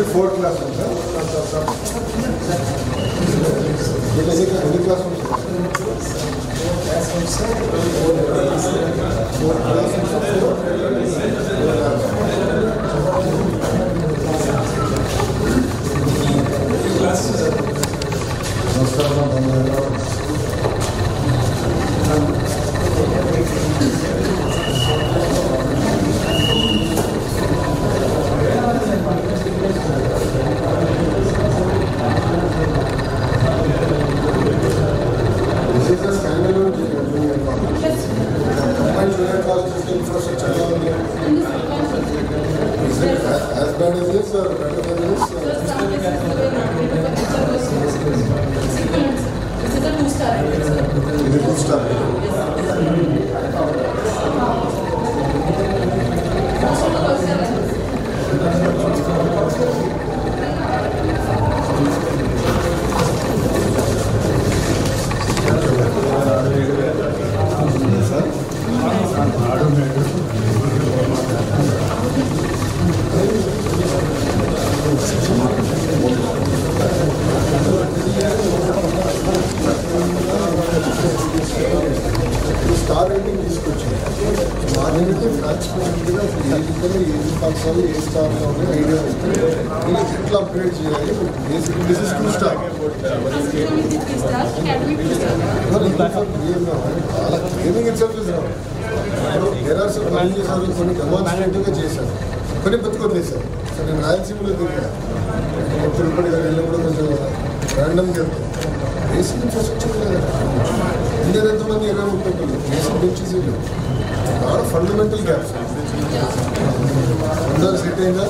Fourth classroom, sir. Any classroom, as bad as this or better than this? This is a 2-star. It is 2-star. Star rating తీసుకొచ్చింది మాదేంటంటే ట్రాన్స్పరెంట్గా ఏ పాఠశాల ఏ స్టార్లో ఉన్నాయి idea వస్తుంది ఎట్లా upgrade చేయాలి basic this is 2-star అలా gaming itself is there are some పని చేశారు కొన్ని డెమాన్స్ట్రేటివ్గా చేశారు కొన్ని బతుకొద్దేశారు సో నేను రాయలసీమలో తిరిగాను తిరుపతి దగ్గర వెళ్ళినప్పుడు కొంచెం ర్యాండమ్గా వెళ్తాను బేసిక్ ఇన్ఫ్రాస్ట్రక్చర్ లేదా ఇండియన్ ఎంతమంది 20-30 పిల్లలు బేసిక్ బెంచెస్ చాలా ఫండమెంటల్ గ్యాప్స్ అందరూ సెట్ అయిందా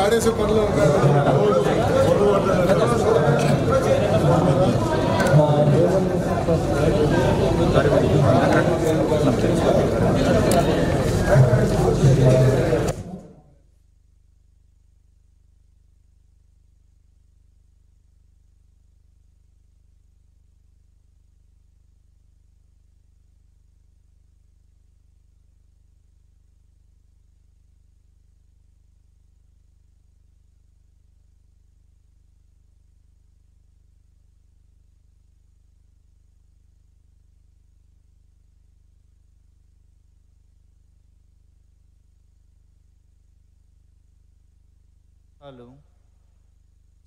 ఆడేసే పనులు hello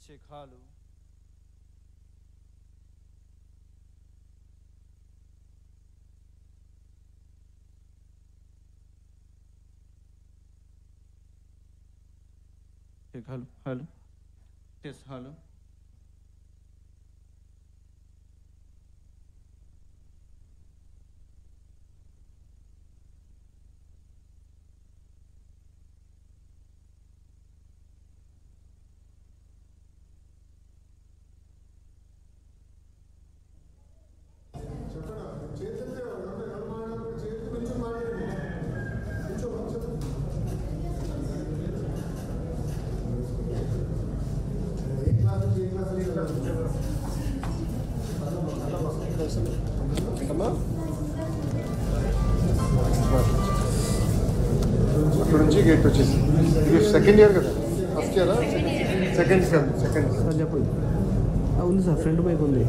check hello check hello hello test hello అక్కడ నుంచి గేట్ వచ్చేసి ఇది సెకండ్ ఇయర్ కదా, ఫస్ట్ ఇయరా సెకండ్ చెప్పండి. ఉంది సార్, ఫ్రంట్ బైక్ ఉంది.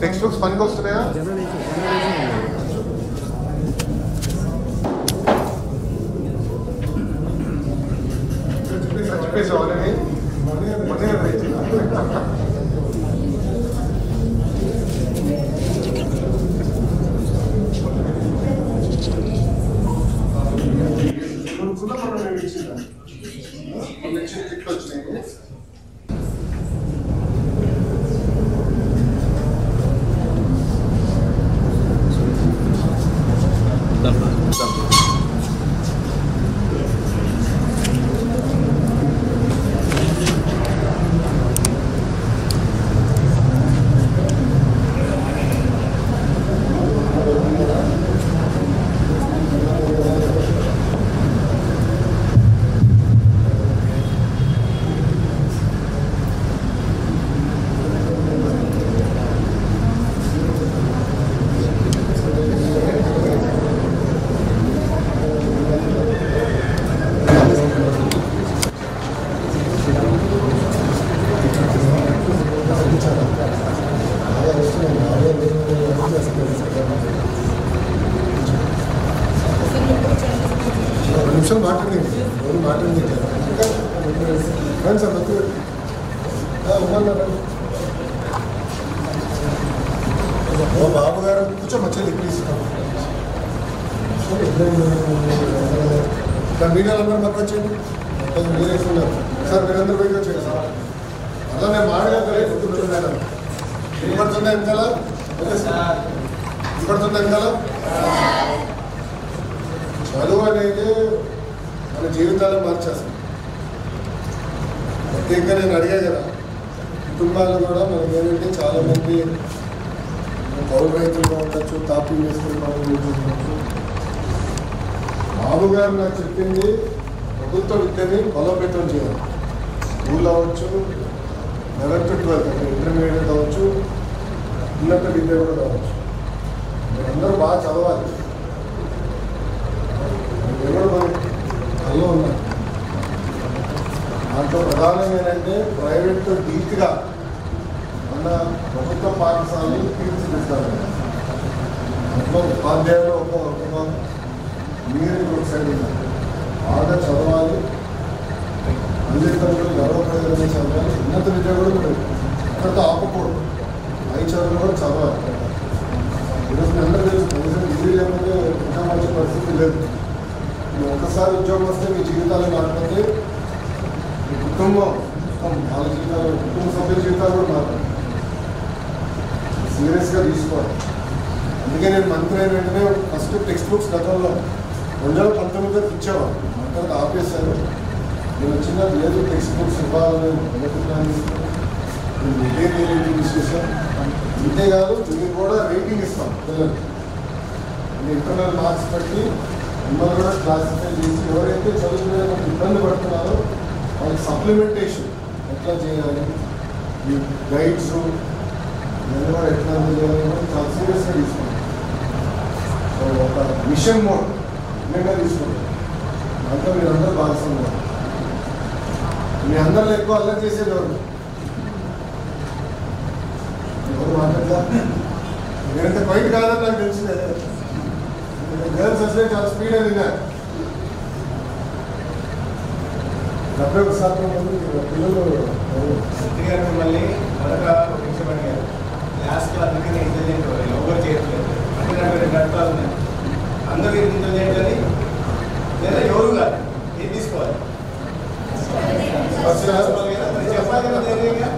టెక్స్ట్ బుక్స్ పనికి వస్తున్నాయా? చెప్పేసి ఆల్రెడీ నిమిషం మాట్లాడండి సార్ మంచి ఓ బాబు గారు కూర్చో మంచిది ప్లీజ్. మీడియాలందరూ మాకు వచ్చేయండి, మీరేస్తున్నారు సార్, మీరందరూ బయటకు వచ్చేయండి సార్. అలా నేను మాట్లాడలేదు గుర్తుంటున్నాను. వినపడుతుందా వెనకాల? ఓకే సార్, వినపడుతుందా వెనకాల? చదువు అనేది మన జీవితాలను మార్చేస్తాం. ప్రత్యేకంగా నేను అడిగా కదా, కుటుంబాలు కూడా మనకి ఏంటంటే చాలామంది కౌలు రైతులుగా ఉండొచ్చు, తాపీ వేసుకుని ఉండొచ్చు. బాబు గారు నాకు చెప్పింది ప్రభుత్వ విద్యని బలోపేతం చేయాలి. స్కూల్ అవ్వచ్చు, 11th to 12th అంటే ఇంటర్మీడియట్ అవ్వచ్చు, ఉన్నత విద్య కూడా కావచ్చు. మీరందరూ బాగా చదవాలి. ఎవరు మనకి కళ్ళు ఉన్నారు. దాంట్లో ప్రధానంగా ఏంటంటే ప్రైవేట్తో డీట్గా మన ప్రభుత్వ పాఠశాలను తీర్చిదిద్దాలి. అందులో ఉపాధ్యాయులు ఒక మీరు ఒక సైడ్ ఉన్నారు. బాగా చదవాలి, అన్నింటిలో గర్వపడేదని చదవాలి. ఉన్నత విద్య కూడా మీరు అక్కడితో ఆపకూడదు. పై చదువులు కూడా చదవాలి. ఈరోజు మీ అందరూ తెలుసు, కనీసం డిగ్రీ లేకపోతే ఇంకా మంచి పరిస్థితి లేదు. ఒక్కసారి ఉద్యోగం వస్తే మీ జీవితాలు మారిపోతే మీ కుటుంబం వాళ్ళ జీవితాలు, కుటుంబ సభ్యుల జీవితాలు కూడా మారుతాయి. సీరియస్గా తీసుకోవాలి. అందుకే నేను మంత్రి అయిన వెంటనే ఫస్ట్ టెక్స్ట్ బుక్స్ గతంలో 2019 ఇచ్చేవాడు, తర్వాత ఆపేశారు. నేను వచ్చిన లేదు టెక్స్ట్ బుక్స్ ఇవ్వాలని అనుకుంటున్నాను. నేను మెటీరియల్ తీసుకొచ్చాను. అంతేకాదు మీరు కూడా రేటింగ్ ఇస్తాం పిల్లలకి. ఇంటర్నల్ మార్క్స్ బట్టి మిమ్మల్ని కూడా క్లాసిఫై చేసి ఎవరైతే చదువుకునే ఇబ్బంది పడుతున్నారో వాళ్ళకి సప్లిమెంటేషన్ ఎట్లా చేయాలి, ఈ గైడ్స్ ఇవన్నీ కూడా ఎట్లా చేయాలి చాలా సీరియస్గా తీసుకుంటాం. సో ఒక మిషన్ మోడ్ నిజంగా తీసుకుంటాం. దాంట్లో మీరందరూ భాగస్వామ్యం. మీ అందరిలో ఎక్కువ అల్లరి చేసేది ఎవరు మాట్లాడదా? నేనంత బయట కాదని నాకు తెలిసిందే. గర్ల్స్ అసలే చాలా స్పీడ్ అని విన్నారు. పిల్లలు మిమ్మల్ని మొదట ఒక విషయం అడిగారు. లాస్ట్లో అందుకని ఇంటెలిజెంట్ ఎవరు చేయట్లేదు అంటే నాకు 2 అర్థాలు ఉన్నాయి. అందరూ ఇంటెలిజెంట్ అని లేదా ఎవరు కాదు ఏం తీసుకోవాలి చెప్పాలి కదా ధైర్యంగా.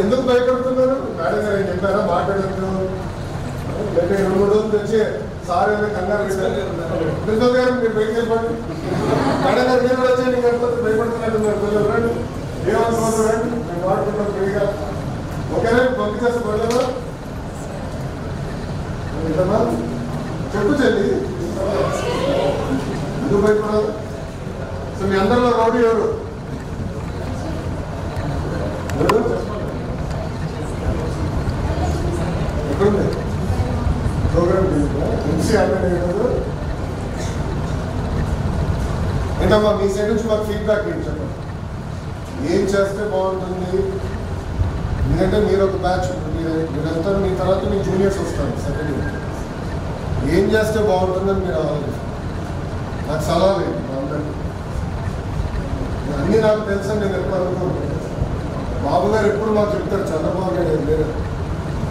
ఎందుకు భయపడుతున్నారు? మేడం గారు చెప్పారా మాట్లాడుతున్నారు? లేకపోతే 2-3 రోజులు తెచ్చి సార్ ఏమైనా కంగారు ప్రిన్సిపల్ గారు మీరు బయటకు వెళ్ళిపోండి. మేడం గారు మీరు కూడా వచ్చి నీకు భయపడుతున్నట్టున్నారు. కొంచెం రండి, ఏమనుకోవద్దు రండి, మేము వాడుకుంటాం ఫ్రీగా. ఓకేనా? పంపించేస్తే పడలేదా? ఇంతమా చెప్పు చెల్లి, ఎందుకు భయపడాలి? సో మీ అందరిలో రౌడీ ఎవరు? ఎక్కడుంది ప్రోగ్రామ్? ఎంసీ అటెండ్ ఏంటమ్మా మీ సైడ్ నుంచి మాకు ఫీడ్బ్యాక్ ఏంటి చెప్పండి. ఏం చేస్తే బాగుంటుంది? ఎందుకంటే మీరు ఒక బ్యాచ్, మీరంతా మీ తర్వాత మీ జూనియర్స్ వస్తారు సెకండ్ ఇయర్. ఏం చేస్తే బాగుంటుందని మీరు ఆలోచిస్తారు. నాకు సలహా లేదు మా అందరికీ. అన్నీ నాకు తెలుసని నేను ఎప్పుడు అనుకోను. బాబు గారు ఎప్పుడు మాకు చెప్తారు, చంద్రబాబు నాయుడు లేదు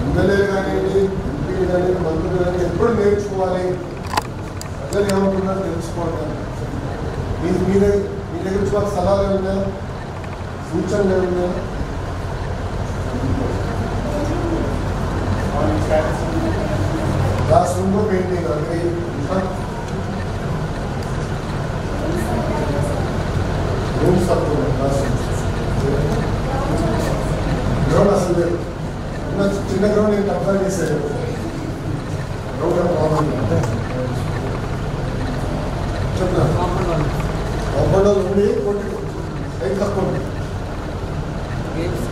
ఎమ్మెల్యేలు కానివ్వండి, ఎంపీలు కానివ్వండి, మంత్రులు కానీ ఎప్పుడు నేర్చుకోవాలి, ప్రజలు ఏమవుతుందని తెలుసుకోవాలి. మీ దగ్గర నుంచి మాకు సలహాలు ఏమన్నా, సూచనలు ఏమన్నా? క్లాస్ రూమ్లో పెయింటింగ్ అంటే రూమ్స్ తక్కువ క్లాస్ గ్రౌండ్ అసలు లేదు. చిన్న గ్రౌండ్ నేను కంపేర్ చేశాను. గ్రౌండ్ ప్రాబ్లం చెప్తా. కాంపౌండ్ ఉంది, కొట్టి ఏం తక్కువ ఉంది. గేమ్స్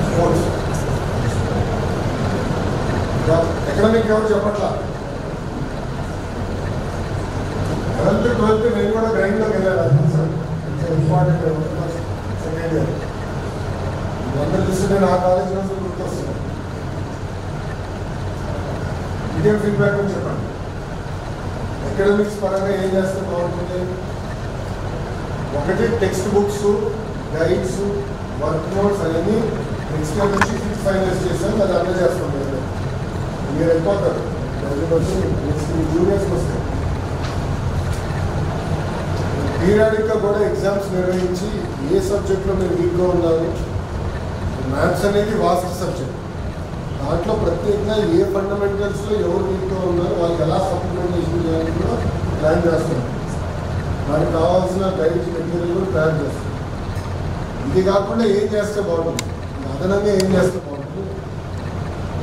స్పోర్ట్స్ ఎకనామిక్ ఎవరు చెప్పట్లా. 11th 12th నేను కూడా గ్రైండ్లోకి వెళ్ళాను సార్. ఇంపార్టెంట్ సెకండ్ ఇయర్ అందరూ చూస్తే నేను ఆ కాలేజ్ రోజు గుర్తొస్తాను. ఇదేం ఫీడ్బ్యాక్ అని చెప్పండి. అకాడమిక్స్ పరంగా ఏం చేస్తే బాగుంటుంది? ఒకటి text books, guides, work notes అవన్నీ నెక్స్ట్ ఇయర్ నుంచి 5th ఫైనల్స్ చేశాను. అది అన్నీ చేస్తాం. మీరు అయిపోతారు నెక్స్ట్ జూనియర్స్కి వస్తాయి. పీరియాడిక్గా కూడా ఎగ్జామ్స్ నిర్వహించి ఏ సబ్జెక్ట్లో మీరు వీక్గా ఉన్నారు. మ్యాథ్స్ అనేది వాస్ట్ సబ్జెక్ట్. దాంట్లో ప్రత్యేకంగా ఏ ఫండమెంటల్స్లో ఎవరు వీక్గా ఉన్నారు, వాళ్ళకి ఎలా సప్లిమెంటేషన్ చేయాలని కూడా ప్లాన్ చేస్తున్నారు. దానికి కావాల్సిన గైడ్స్ మెటీరియల్ కూడా తయారు చేస్తారు. ఇది కాకుండా ఏం చేస్తే బాగుంటుంది, అదనంగా ఏం చేస్తే బాగుంటుంది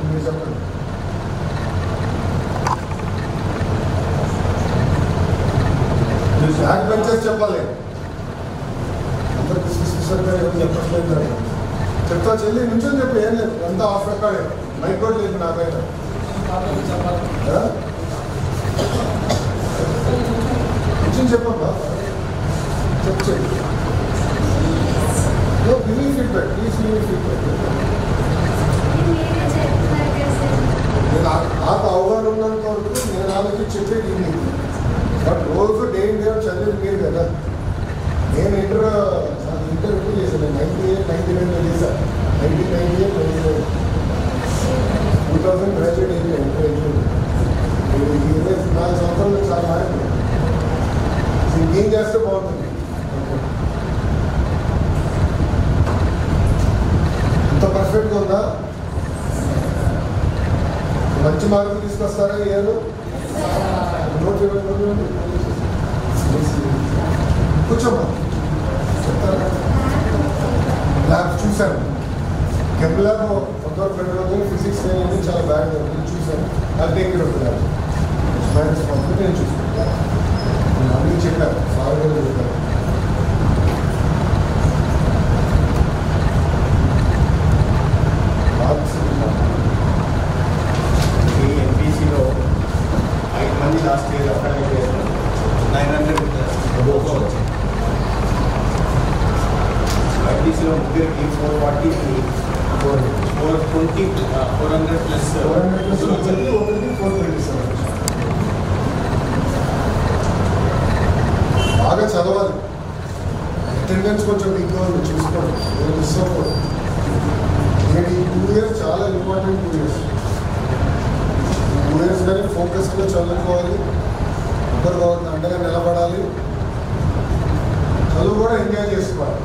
మీరు చెప్పండి. బ్యాక్ బెంచర్స్ చెప్పాలి. అందరు ఎవరు చెప్పట్లేదు. చెప్తా చెల్లి నుంచొని చెప్పి ఏం లేదు, అంతా ఆఫ్ రికార్డే, మైక్ కూడా లేదు నాకైనా. నుంచొని చెప్పమ్మా, చెప్పు. Giving feedback, please giving feedback. నేను నాకు అవగాహన ఉన్నంత వరకు నేను ఆలోచించి చెప్పేది ఇది. బట్ రోజు డే ఇన్ డే చదివేది మీరు కదా. నేను ఇంటర్వ్యూ చేశాను. 98, 99 చేశాను. 1998, 99, 2000 గ్రాడ్యుయేట్ అయ్యాను. 24 సంవత్సరాలు చాలా మారింది. ఇంకేం చేస్తే బాగుంటుంది? ఇంత పర్ఫెక్ట్గా ఉందా? మంచి మార్కులు తీసుకొస్తారా ఇయర్? కూర్చోమ్మా, చెప్తారా? ల్యాబ్ చూశాను. కెమ్ ల్యాబ్ కొంతవరకు 2 రోజులు, ఫిజిక్స్ అనేది చాలా బ్యాడ్ చూశాను. అది టేక్ ఇట్ ల్యాబ్ మైనస్ పంపుతుంది. నేను చూసుకుంటాను. నేను అన్నీ చెప్పాను, సార్ కూడా చెప్పాను. ఈ ఎంపీసీలో 5 మంది లాస్ట్ ఇయర్ అకాడమిక్ ఇయర్ 900 వచ్చాయి. ఐటీసీలో ముగ్గురికి 440, 420, 400 ప్లస్ 400 ఒకటి 427. డిఫెన్స్ కొంచెం వీక్గా ఉంది, చూసుకోండి, నేను మిస్ అవ్వకూడదు. నేను ఈ 2 years చాలా ఇంపార్టెంట్ 2 years. 2 years కానీ ఫోకస్గా చదువుకోవాలి, ఒకరు అండగా నిలబడాలి, చదువు కూడా ఎంజాయ్ చేసుకోవాలి.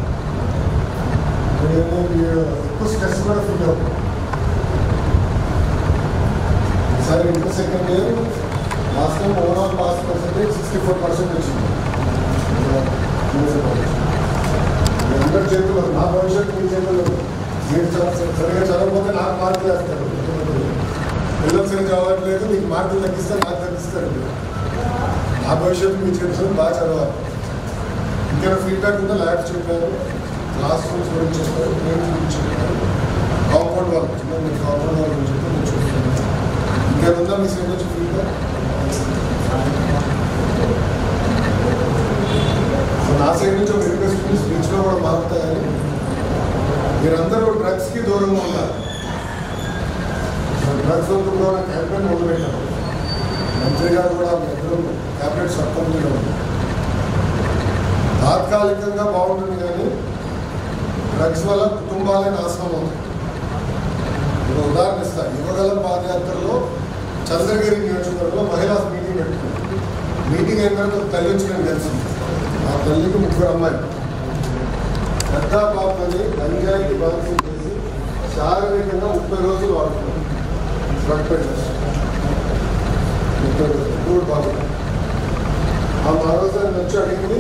ఎక్కువ స్ట్రెస్ కూడా ఫీల్ అవుతుంది. ఈసారి inter second year last time overall pass percentage 64% వచ్చింది. అందరి చేతుల్లో, నా భవిష్యత్తు మీ చేతుల్లో. మీరు సరిగా చదవకపోతే నాకు మార్కులు వేస్తారు. పిల్లలు సరిగ్గా చదవట్లేదు, మీకు మార్కులు తగ్గిస్తారు, నాకు తగ్గిస్తారు. నా భవిష్యత్తు మీ చేతుల్లో, బాగా చదవాలి. ఇంకా ఫీడ్బ్యాక్ ఉంటే ల్యాబ్స్ చెప్పారు, క్లాస్ రూమ్స్ గురించి చెప్పారు, ప్లేన్స్ గురించి చెప్పారు, కాంపౌండ్ వాళ్ళు మీరు కాంపౌండ్ వాళ్ళ గురించి చెప్పి నేను చూస్తున్నాను. ఇంకేముందా మీ సైడ్ నుంచి ఫీడ్బ్యాక్? నా సైడ్ నుంచి ఒక రిక్వెస్ట్ ఉంది, స్పీచ్లో కూడా మారుతాయని. మీరందరూ డ్రగ్స్కి దూరంగా ఉన్నారు. డ్రగ్స్ వద్దు కూడా క్యాంపెయిన్ మొదలుపెట్టారు. మంత్రి గారు కూడా ఇద్దరు క్యాబినెట్ సబ్ కమిటీలో ఉన్నారు. తాత్కాలికంగా బాగుంటుంది కానీ డ్రగ్స్ వల్ల కుటుంబాలే నాశనం అవుతుంది. ఒక ఉదాహరణ ఇస్తాను. యువగలం పాదయాత్రలో చంద్రగిరి నియోజకవర్గంలో మహిళా మీటింగ్ పెట్టుకుంది. మీటింగ్ అయిన తర్వాత తల్లి వచ్చి నేను కలిసింది. ఆ తల్లికి 3 అమ్మాయిలు. పెద్ద పాపని గంజాయికి బాధ్యత చేసి శారీరకంగా 30 రోజులు వాడుతున్నారు. డ్రగ్ పెట్టి 30 రోజులు 3 బాబులు. ఆ మరోసారి వచ్చి అడిగింది,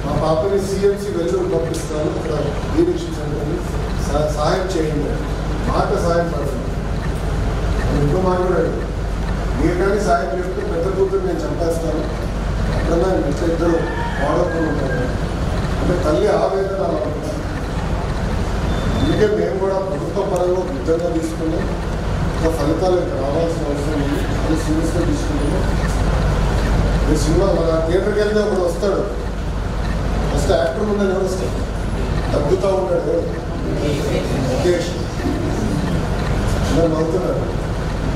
మా పాపని సిఎంసి వెల్లూరు పంపిస్తాను, ఇక్కడ డీరిక్షన్ సెంటర్ని సహాయం చేయండి, మాట సహాయం పడుతుంది. ఇంకో మాట కూడా మీరు కానీ సహాయం చేస్తే పెద్ద కూతురు నేను చంపేస్తాను, ఎక్కడన్నా ఇంత ఇద్దరు వాడకుండా ఉంటారు. అంటే తల్లి ఆవేదన అలా ఉంటుంది. అందుకే మేము కూడా ప్రభుత్వ పరంగా యుద్ధంగా తీసుకున్నాం. ఇంకా ఫలితాలు రావాల్సిన అవసరం ఉంది, అది సీరియస్గా తీసుకుంటున్నాం. ఈ సినిమా మన థియేటర్కి వెళ్తే ఒకడు వస్తాడు, ఫస్ట్ యాక్టర్ ఉందని ఎవరు వస్తాడు, తగ్గుతూ ఉంటాడు ముఖేష్. నవ్వుతున్నాడు,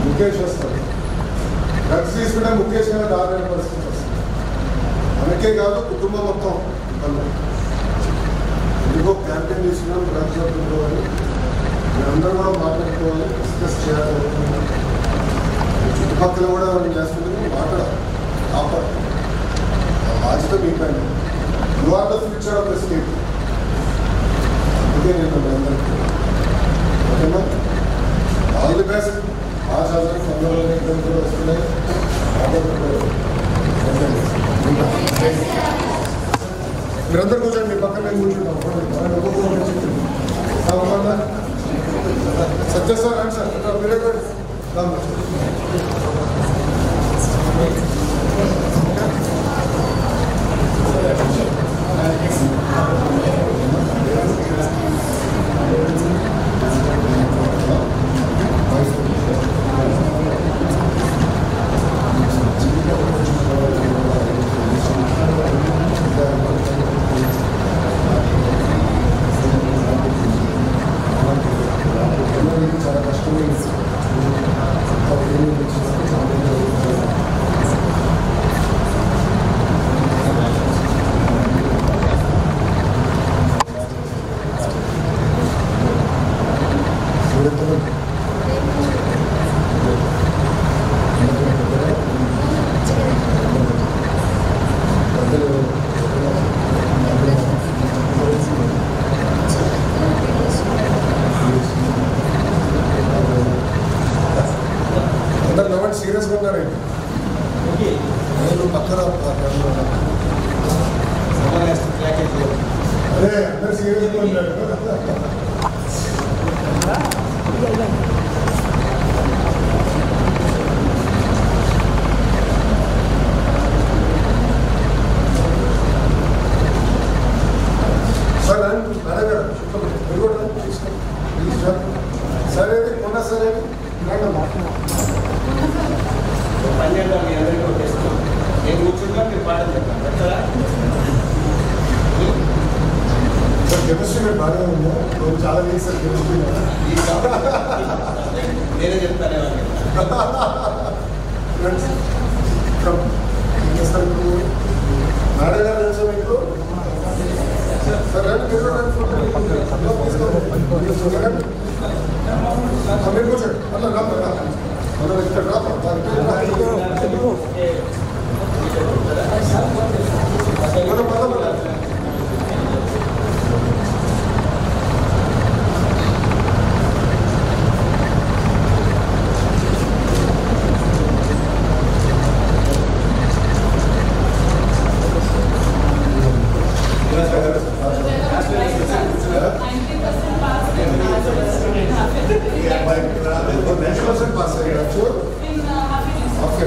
ముఖేష్ వస్తాడు. డ్రగ్స్ తీసుకుంటే ముఖేష్ గారు దారుణ పరిస్థితి వస్తుంది. మనకే కాదు కుటుంబం మొత్తం ఇంకో క్యాంపెయిన్ తీసుకున్నాం. డ్రగ్స్ పెట్టుకోవాలి, మీరందరూ కూడా మాట్లాడుకోవాలి, డిస్కస్ చేయాలి. చుట్టుపక్కల కూడా మనం చేస్తున్నాం, మాట్లాడాలి, కాపాడాలి. ఆ బాధ్యత మీకండి. You are the future of the state. అందుకే నేను మీ అందరికీ ఓకేనా, ఆల్ ది బెస్ట్. ఆశాలు తొందరలోనే ఇద్దరు కూడా వస్తున్నాయి. మీరందరూ కూర్చోండి, మీ పక్కన మేము కూర్చుంటాం. సత్యసార్ రండి సార్, మీరే చాలా కష్టమైంది. అందరు నవ్వండి, సీరియస్గా ఉన్నారండి. నేను పక్కన అదే అందరు సీరియస్గా ఉన్నారు. సార్ మేడం సరే మొన్న సరే పన్నెండు మీ అందరికీ వచ్చేస్తున్నాం. నేను కూర్చుంటా, మీరు పాటలు చెప్తాను. ఎట్లా సార్ కెమిస్ట్రీ మీరు బాగానే ఉందా? చాలా లేదు సార్ కెమిస్ట్రీ. నేనే చెప్తానే సార్ ఇప్పుడు మేడం గారు తెలుసా మీకు? సార్ రండి మీరు రండి ఫోటో తీసుకోండి. మీరు కూర్చోండి అలా రా మనం ఇక్కడ రా మనం పదం ఓకే